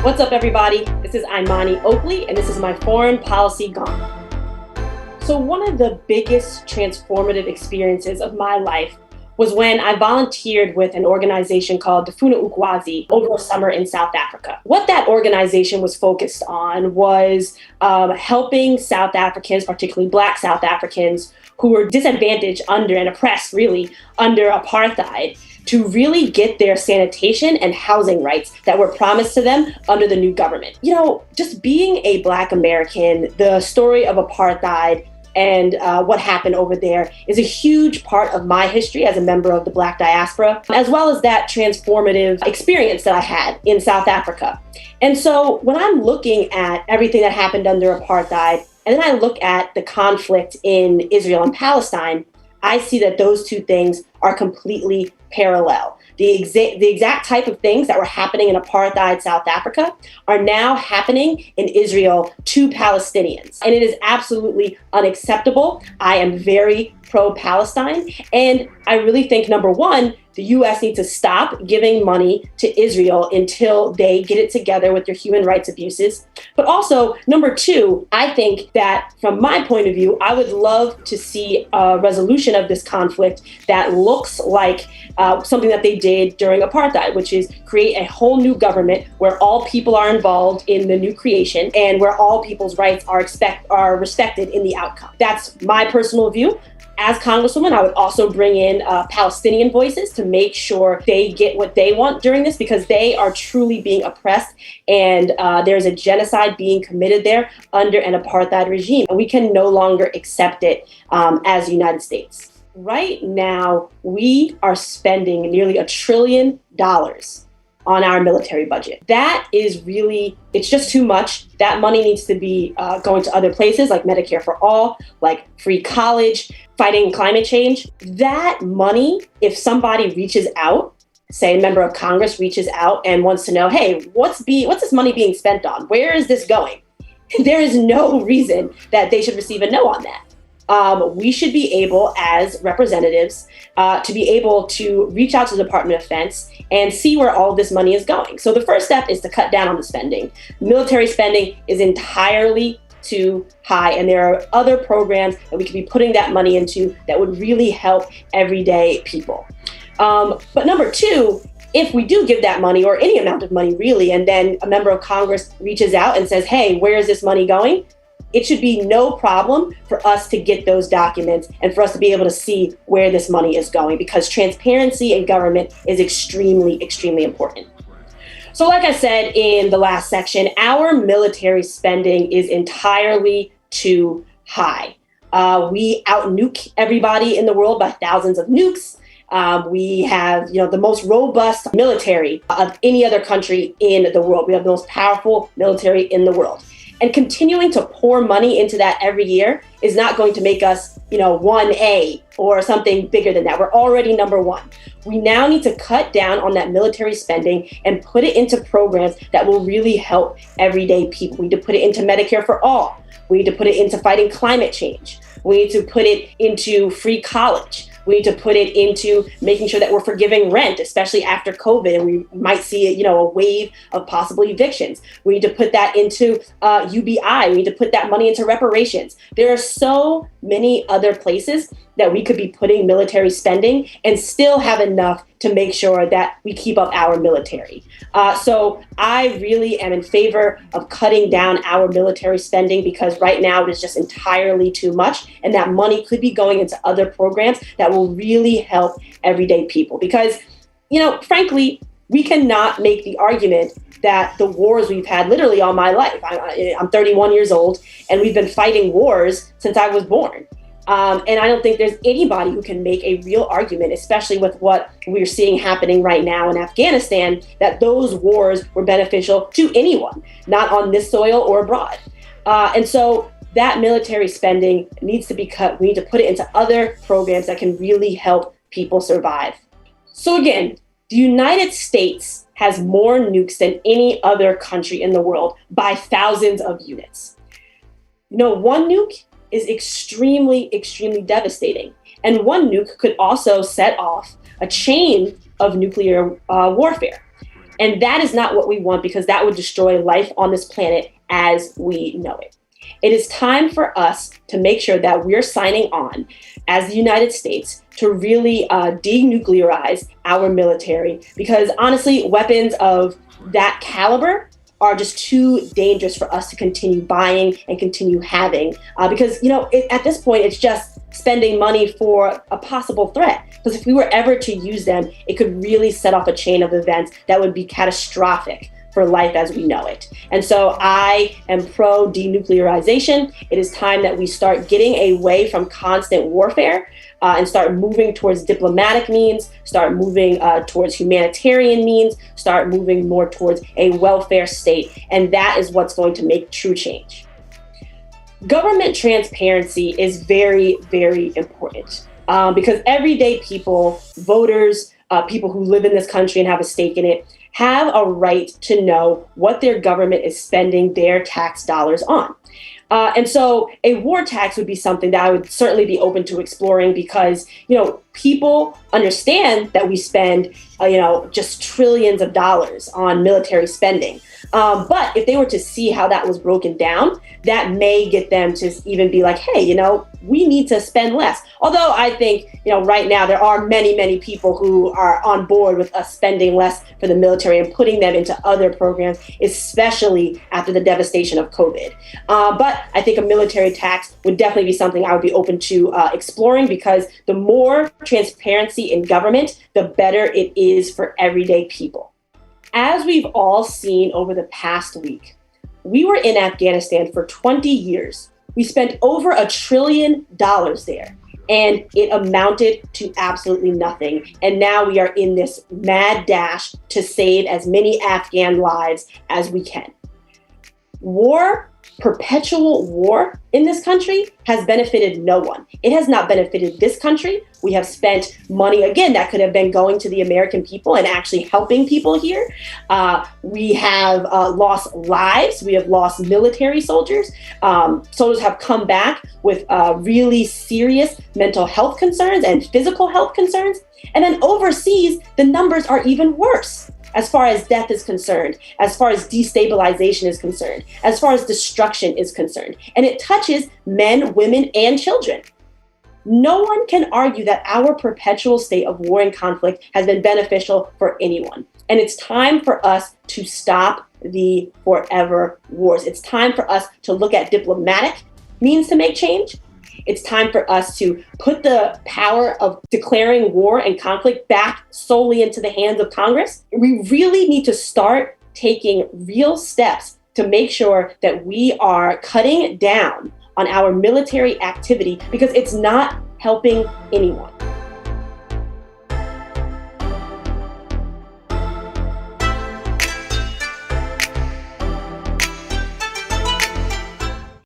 What's up, everybody? This is Imani Oakley, and this is my foreign policy Gauntlet. So one of the biggest transformative experiences of my life was when I volunteered with an organization called Dafuna Ukwazi over a summer in South Africa. What that organization was focused on was helping South Africans, particularly Black South Africans, who were disadvantaged under and oppressed, really, under apartheid, to really get their sanitation and housing rights that were promised to them under the new government. You know, just being a Black American, the story of apartheid and what happened over there is a huge part of my history as a member of the Black diaspora, as well as that transformative experience that I had in South Africa. And so when I'm looking at everything that happened under apartheid, and then I look at the conflict in Israel and Palestine, I see that those two things are completely parallel. The exact type of things that were happening in apartheid South Africa are now happening in Israel to Palestinians. And it is absolutely unacceptable. I am very pro-Palestine. And I really think, number one, the U.S. needs to stop giving money to Israel until they get it together with their human rights abuses. But also, number two, I think that from my point of view, I would love to see a resolution of this conflict that looks like something that they did during apartheid, which is create a whole new government where all people are involved in the new creation and where all people's rights are respected in the outcome. That's my personal view. As Congresswoman, I would also bring in Palestinian voices to make sure they get what they want during this, because they are truly being oppressed and there's a genocide being committed there under an apartheid regime. And we can no longer accept it as the United States. Right now, we are spending nearly $1 trillion on our military budget. That is really, it's just too much. That money needs to be going to other places like Medicare for all, like free college, fighting climate change. That money, if somebody reaches out, say a member of Congress reaches out and wants to know, hey, what's this money being spent on? Where is this going? There is no reason that they should receive a no on that. We should be able, as representatives, to be able to reach out to the Department of Defense and see where all of this money is going. So the first step is to cut down on the spending. Military spending is entirely too high, and there are other programs that we could be putting that money into that would really help everyday people. But number two, if we do give that money, or any amount of money really, and then a member of Congress reaches out and says, hey, where is this money going? It should be no problem for us to get those documents and for us to be able to see where this money is going, because transparency in government is extremely, extremely important. So like I said in the last section, our military spending is entirely too high. We out-nuke everybody in the world by thousands of nukes. We have, the most robust military of any other country in the world. We have the most powerful military in the world. And continuing to pour money into that every year is not going to make us, 1A or something bigger than that. We're already number one. We now need to cut down on that military spending and put it into programs that will really help everyday people. We need to put it into Medicare for all. We need to put it into fighting climate change. We need to put it into free college. We need to put it into making sure that we're forgiving rent, especially after COVID, and we might see, a wave of possible evictions. We need to put that into UBI. We need to put that money into reparations. There are so many other places that we could be putting military spending and still have enough to make sure that we keep up our military. So I really am in favor of cutting down our military spending, because right now it is just entirely too much. And that money could be going into other programs that will really help everyday people. Because, frankly, we cannot make the argument that the wars we've had literally all my life. I'm 31 years old, and we've been fighting wars since I was born. And I don't think there's anybody who can make a real argument, especially with what we're seeing happening right now in Afghanistan, that those wars were beneficial to anyone, not on this soil or abroad. And so that military spending needs to be cut. We need to put it into other programs that can really help people survive. So again, the United States has more nukes than any other country in the world by thousands of units. One nuke is extremely, extremely devastating. And one nuke could also set off a chain of nuclear warfare. And that is not what we want, because that would destroy life on this planet as we know it. It is time for us to make sure that we're signing on as the United States to really denuclearize our military, because honestly, weapons of that caliber are just too dangerous for us to continue buying and continue having. Because, at this point, it's just spending money for a possible threat. Because if we were ever to use them, it could really set off a chain of events that would be catastrophic for life as we know it. And so I am pro denuclearization. It is time that we start getting away from constant warfare and start moving towards diplomatic means, start moving towards humanitarian means, start moving more towards a welfare state. And that is what's going to make true change. Government transparency is very, very important because everyday people, voters, people who live in this country and have a stake in it, have a right to know what their government is spending their tax dollars on. And so a war tax would be something that I would certainly be open to exploring, because, people understand that we spend, just trillions of dollars on military spending. But if they were to see how that was broken down, that may get them to even be like, hey, we need to spend less. Although I think, right now there are many, many people who are on board with us spending less for the military and putting them into other programs, especially after the devastation of COVID. But I think a military tax would definitely be something I would be open to exploring, because the more transparency in government, the better it is for everyday people. As we've all seen over the past week, we were in Afghanistan for 20 years. We spent over $1 trillion there, and it amounted to absolutely nothing. And now we are in this mad dash to save as many Afghan lives as we can. War, perpetual war in this country has benefited no one. It has not benefited this country. We have spent money, again, that could have been going to the American people and actually helping people here. We have lost lives. We have lost military soldiers. Soldiers have come back with really serious mental health concerns and physical health concerns. And then overseas, the numbers are even worse, as far as death is concerned, as far as destabilization is concerned, as far as destruction is concerned. And it touches men, women, and children. No one can argue that our perpetual state of war and conflict has been beneficial for anyone. And it's time for us to stop the forever wars. It's time for us to look at diplomatic means to make change. It's time for us to put the power of declaring war and conflict back solely into the hands of Congress. We really need to start taking real steps to make sure that we are cutting down on our military activity, because it's not helping anyone.